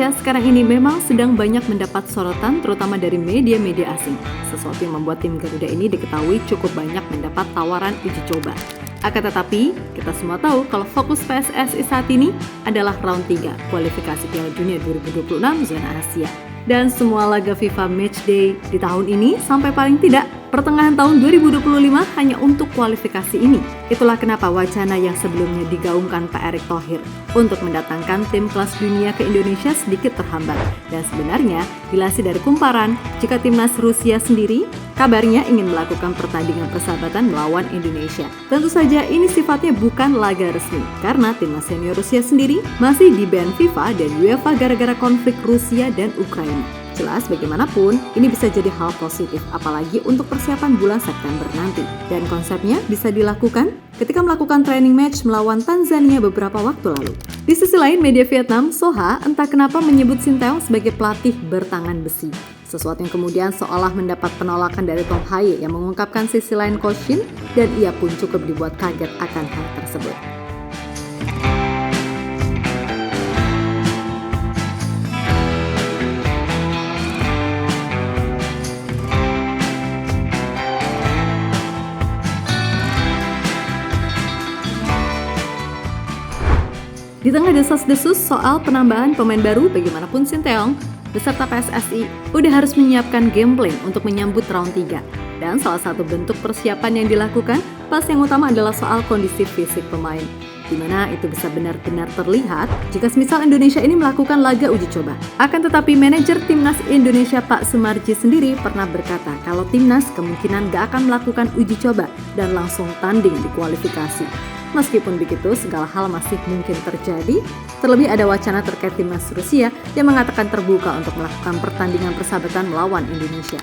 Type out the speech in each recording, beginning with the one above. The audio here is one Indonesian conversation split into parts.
Indonesia sekarang ini memang sedang banyak mendapat sorotan terutama dari media-media asing. Sesuatu yang membuat tim Garuda ini diketahui cukup banyak mendapat tawaran uji coba. Akan tetapi, kita semua tahu kalau fokus PSSI saat ini adalah round 3 kualifikasi Piala Dunia 2026 zona Asia. Dan semua laga FIFA Matchday di tahun ini sampai paling tidak pertengahan tahun 2025 hanya untuk kualifikasi ini. Itulah kenapa wacana yang sebelumnya digaungkan Pak Erick Thohir untuk mendatangkan tim kelas dunia ke Indonesia sedikit terhambat. Dan sebenarnya, dilansir dari Kumparan, jika timnas Rusia sendiri kabarnya ingin melakukan pertandingan persahabatan melawan Indonesia. Tentu saja ini sifatnya bukan laga resmi, karena timnas senior Rusia sendiri masih di-ban FIFA dan UEFA gara-gara konflik Rusia dan Ukraina. Jelas bagaimanapun, ini bisa jadi hal positif, apalagi untuk persiapan bulan September nanti. Dan konsepnya bisa dilakukan ketika melakukan training match melawan Tanzania beberapa waktu lalu. Di sisi lain, media Vietnam, Soha, entah kenapa menyebut Sinteyong sebagai pelatih bertangan besi. Sesuatu yang kemudian seolah mendapat penolakan dari Tom Haye yang mengungkapkan sisi lain Coach Shin, dan ia pun cukup dibuat kaget akan hal tersebut. Di tengah desas-desus soal penambahan pemain baru, bagaimanapun Sinteyong beserta PSSI udah harus menyiapkan game plan untuk menyambut round 3. Dan salah satu bentuk persiapan yang dilakukan pas yang utama adalah soal kondisi fisik pemain, di mana itu bisa benar-benar terlihat jika semisal Indonesia ini melakukan laga uji coba. Akan tetapi manajer timnas Indonesia Pak Sumarji sendiri pernah berkata kalau timnas kemungkinan gak akan melakukan uji coba dan langsung tanding di kualifikasi. Meskipun begitu, segala hal masih mungkin terjadi. Terlebih ada wacana terkait timnas Rusia yang mengatakan terbuka untuk melakukan pertandingan persahabatan melawan Indonesia.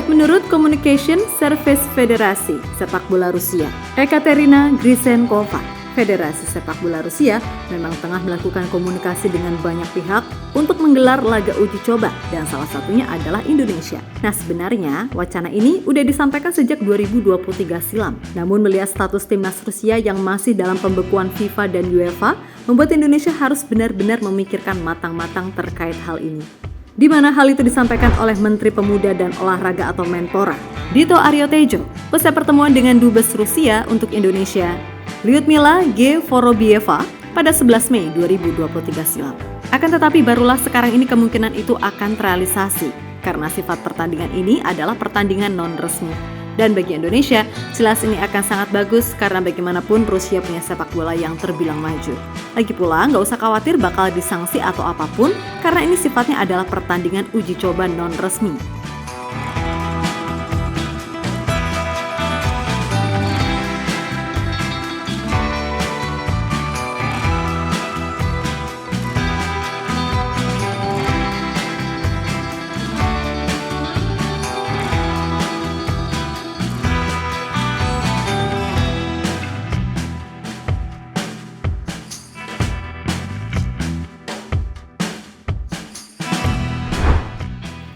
Menurut Communication Service Federasi Sepak Bola Rusia, Ekaterina Grisenkova, Federasi Sepak Bola Rusia memang tengah melakukan komunikasi dengan banyak pihak untuk menggelar laga uji coba dan salah satunya adalah Indonesia. Nah, sebenarnya wacana ini udah disampaikan sejak 2023 silam. Namun melihat status timnas Rusia yang masih dalam pembekuan FIFA dan UEFA, membuat Indonesia harus benar-benar memikirkan matang-matang terkait hal ini. Di mana hal itu disampaikan oleh Menteri Pemuda dan Olahraga atau Menpora, Dito Aryo Tejo, pasca pertemuan dengan Dubes Rusia untuk Indonesia, Lyudmila G. Vorobieva pada 11 Mei 2023 silam. Akan tetapi barulah sekarang ini kemungkinan itu akan terrealisasi karena sifat pertandingan ini adalah pertandingan non-resmi. Dan bagi Indonesia, jelas ini akan sangat bagus karena bagaimanapun Rusia punya sepak bola yang terbilang maju. Lagi pula nggak usah khawatir bakal disanksi atau apapun karena ini sifatnya adalah pertandingan uji coba non-resmi.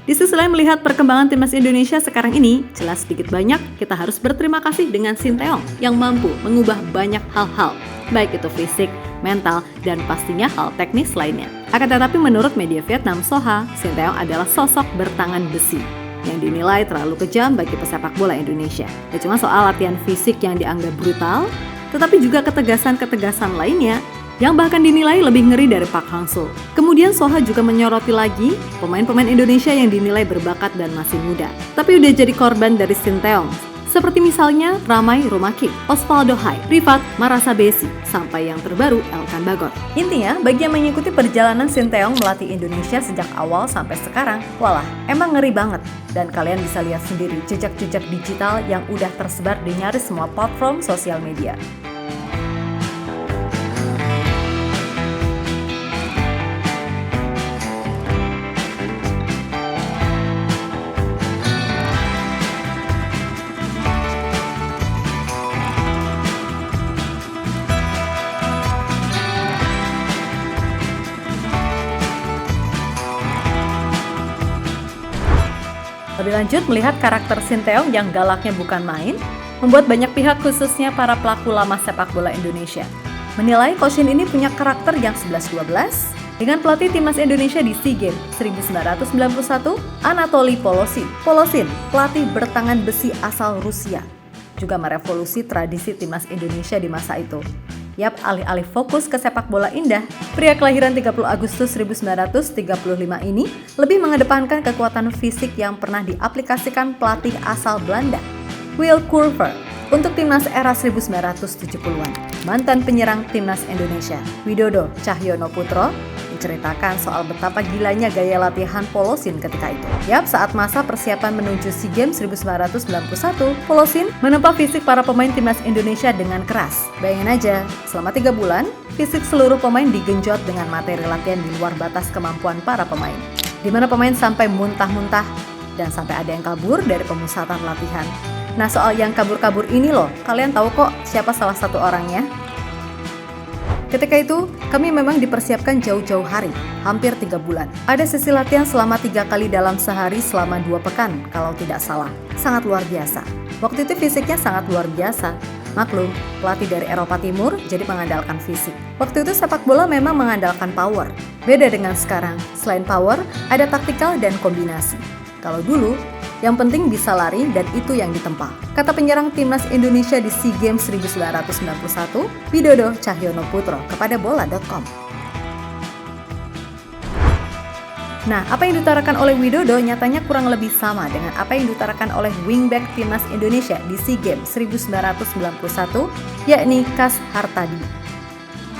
Di sisi lain melihat perkembangan timnas Indonesia sekarang ini, jelas sedikit banyak kita harus berterima kasih dengan Sinteyong yang mampu mengubah banyak hal-hal, baik itu fisik, mental, dan pastinya hal teknis lainnya. Akan tetapi menurut media Vietnam Soha, Sinteyong adalah sosok bertangan besi yang dinilai terlalu kejam bagi pesepak bola Indonesia. Tidak cuma soal latihan fisik yang dianggap brutal, tetapi juga ketegasan-ketegasan lainnya yang bahkan dinilai lebih ngeri dari Park Hang-seo. Kemudian Soha juga menyoroti lagi pemain-pemain Indonesia yang dinilai berbakat dan masih muda, tapi udah jadi korban dari Sinteyong. Seperti misalnya Ramai Romakic, Osvaldo Hai, Rifat Marasabesi, sampai yang terbaru Elkan Bagot. Intinya, bagi yang mengikuti perjalanan Sinteyong melatih Indonesia sejak awal sampai sekarang, walah, emang ngeri banget. Dan kalian bisa lihat sendiri jejak-jejak digital yang udah tersebar di nyaris semua platform sosial media. Lebih lanjut, melihat karakter Sinteyong yang galaknya bukan main, membuat banyak pihak khususnya para pelaku lama sepak bola Indonesia menilai Coach Shin ini punya karakter yang 11-12, Dengan pelatih timnas Indonesia di SEA Games 1991, Anatoly Polosin. Polosin, pelatih bertangan besi asal Rusia, juga merevolusi tradisi timnas Indonesia di masa itu. Yap, alih-alih fokus ke sepak bola indah, pria kelahiran 30 Agustus 1935 ini lebih mengedepankan kekuatan fisik yang pernah diaplikasikan pelatih asal Belanda, Will Curver, untuk timnas era 1970-an. Mantan penyerang timnas Indonesia, Widodo Cahyonoputro, menceritakan soal betapa gilanya gaya latihan Polosin ketika itu. Yap, saat masa persiapan menuju SEA Games 1991, Polosin menempa fisik para pemain timnas Indonesia dengan keras. Bayangin aja, selama 3 bulan, fisik seluruh pemain digenjot dengan materi latihan di luar batas kemampuan para pemain. Di mana pemain sampai muntah-muntah dan sampai ada yang kabur dari pemusatan latihan. Nah, soal yang kabur-kabur ini loh, kalian tahu kok siapa salah satu orangnya? Ketika itu, kami memang dipersiapkan jauh-jauh hari, hampir 3 bulan. Ada sesi latihan selama 3 kali dalam sehari selama 2 pekan, kalau tidak salah. Sangat luar biasa. Waktu itu fisiknya sangat luar biasa. Maklum, pelatih dari Eropa Timur jadi mengandalkan fisik. Waktu itu sepak bola memang mengandalkan power. Beda dengan sekarang, selain power, ada taktikal dan kombinasi. Kalau dulu, yang penting bisa lari dan itu yang ditempa. Kata penyerang timnas Indonesia di SEA Games 1991, Widodo Cahyonoputro kepada bola.com. Nah, apa yang diutarakan oleh Widodo nyatanya kurang lebih sama dengan apa yang diutarakan oleh wingback timnas Indonesia di SEA Games 1991, yakni Kas Hartadi.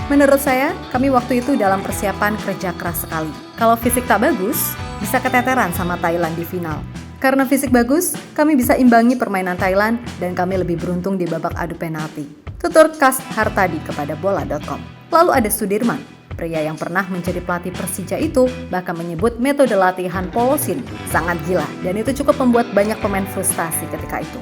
Menurut saya, kami waktu itu dalam persiapan kerja keras sekali. Kalau fisik tak bagus, bisa keteteran sama Thailand di final. Karena fisik bagus, kami bisa imbangi permainan Thailand dan kami lebih beruntung di babak adu penalti. Tutur Kas Hartadi kepada bola.com. Lalu ada Sudirman, pria yang pernah menjadi pelatih Persija itu bahkan menyebut metode latihan Polosin sangat gila dan itu cukup membuat banyak pemain frustasi ketika itu.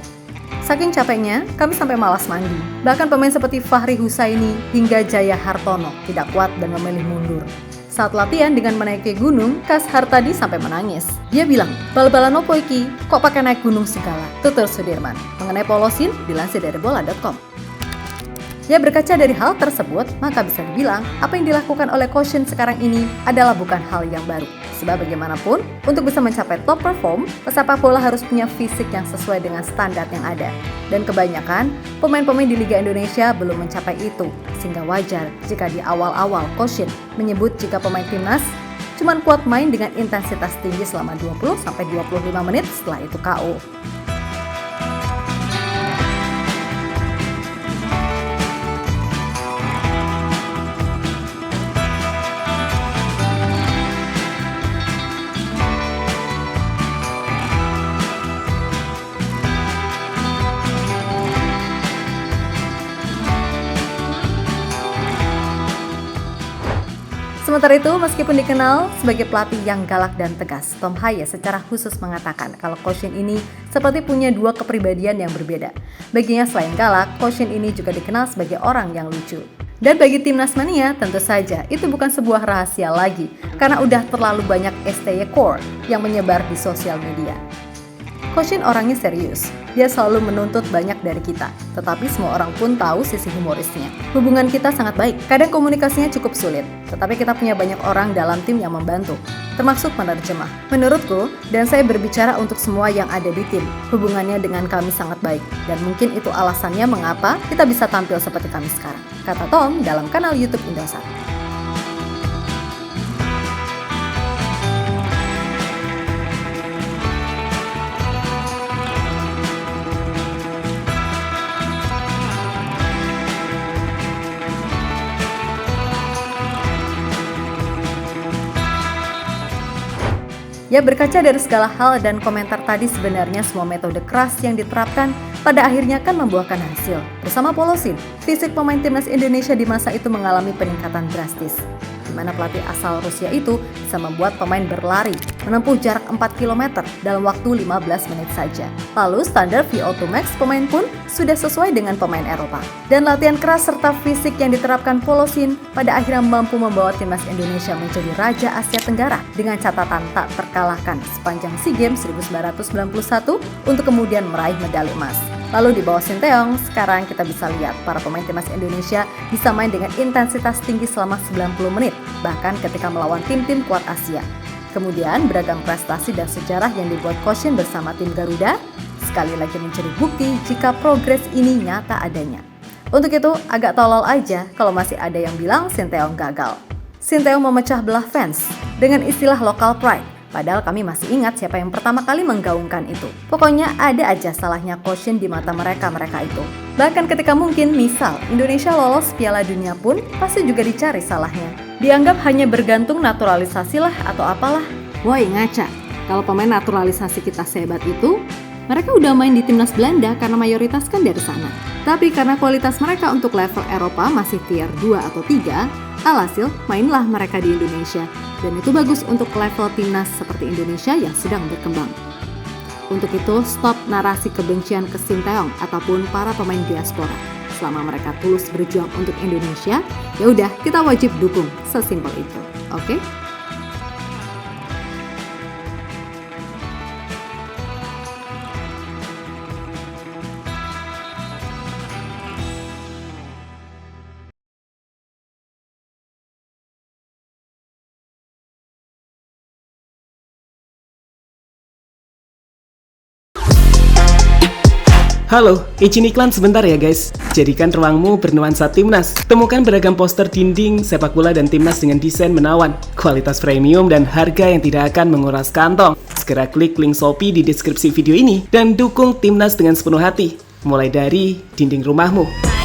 Saking capeknya, kami sampai malas mandi. Bahkan pemain seperti Fahri Husaini hingga Jaya Hartono tidak kuat dan memilih mundur. Saat latihan dengan menaiki gunung, Kas Hartadi sampai menangis. Dia bilang, bal-balan opo iki, kok pakai naik gunung segala? Tutur Sudirman. Mengenai Polosin, dilansir dari bola.com. Ya, berkaca dari hal tersebut, maka bisa dibilang apa yang dilakukan oleh Koshin sekarang ini adalah bukan hal yang baru. Sebab bagaimanapun, untuk bisa mencapai top perform, pesepak bola harus punya fisik yang sesuai dengan standar yang ada. Dan kebanyakan, pemain-pemain di Liga Indonesia belum mencapai itu. Sehingga wajar jika di awal-awal Koshin menyebut jika pemain timnas cuma kuat main dengan intensitas tinggi selama 20-25 menit setelah itu KO. Sementara itu, meskipun dikenal sebagai pelatih yang galak dan tegas, Tom Haye secara khusus mengatakan kalau Koshin ini seperti punya 2 kepribadian yang berbeda. Baginya selain galak, Koshin ini juga dikenal sebagai orang yang lucu. Dan bagi timnas mania, tentu saja itu bukan sebuah rahasia lagi, karena udah terlalu banyak STY core yang menyebar di sosial media. Koshin orangnya serius, dia selalu menuntut banyak dari kita, tetapi semua orang pun tahu sisi humorisnya. Hubungan kita sangat baik, kadang komunikasinya cukup sulit, tetapi kita punya banyak orang dalam tim yang membantu, termasuk penerjemah. Menurutku, dan saya berbicara untuk semua yang ada di tim, hubungannya dengan kami sangat baik, dan mungkin itu alasannya mengapa kita bisa tampil seperti kami sekarang, kata Tom dalam kanal YouTube Indosat. Ya, berkaca dari segala hal dan komentar tadi, sebenarnya semua metode keras yang diterapkan pada akhirnya kan membuahkan hasil. Bersama Polosin, fisik pemain timnas Indonesia di masa itu mengalami peningkatan drastis, di mana pelatih asal Rusia itu bisa membuat pemain berlari menempuh jarak 4 km dalam waktu 15 menit saja. Lalu standar VO2 max pemain pun sudah sesuai dengan pemain Eropa. Dan latihan keras serta fisik yang diterapkan Polosin pada akhirnya mampu membawa timnas Indonesia menjadi Raja Asia Tenggara dengan catatan tak terkalahkan sepanjang SEA Games 1991 untuk kemudian meraih medali emas. Lalu di bawah Sinteyong, sekarang kita bisa lihat para pemain timnas Indonesia bisa main dengan intensitas tinggi selama 90 menit, bahkan ketika melawan tim-tim kuat Asia. Kemudian beragam prestasi dan sejarah yang dibuat Coach Shin bersama tim Garuda, sekali lagi menjadi bukti jika progres ini nyata adanya. Untuk itu, agak tolol aja kalau masih ada yang bilang Sinteyong gagal. Sinteyong memecah belah fans dengan istilah local pride. Padahal kami masih ingat siapa yang pertama kali menggaungkan itu. Pokoknya ada aja salahnya Coach Shin di mata mereka itu. Bahkan ketika mungkin misal Indonesia lolos Piala Dunia pun pasti juga dicari salahnya. Dianggap hanya bergantung naturalisasi lah atau apalah. Woi ngaca, kalau pemain naturalisasi kita sehebat itu, mereka udah main di timnas Belanda karena mayoritas kan dari sana. Tapi karena kualitas mereka untuk level Eropa masih tier 2 atau 3, alhasil mainlah mereka di Indonesia. Dan itu bagus untuk level timnas seperti Indonesia yang sedang berkembang. Untuk itu, stop narasi kebencian ke Sinteyong ataupun para pemain diaspora. Selama mereka tulus berjuang untuk Indonesia, ya udah kita wajib dukung, sesimpel itu. Oke? Halo, izin iklan sebentar ya guys. Jadikan ruangmu bernuansa timnas. Temukan beragam poster dinding, sepak bola dan timnas dengan desain menawan, kualitas premium dan harga yang tidak akan menguras kantong. Segera klik link Shopee di deskripsi video ini dan dukung timnas dengan sepenuh hati. Mulai dari dinding rumahmu.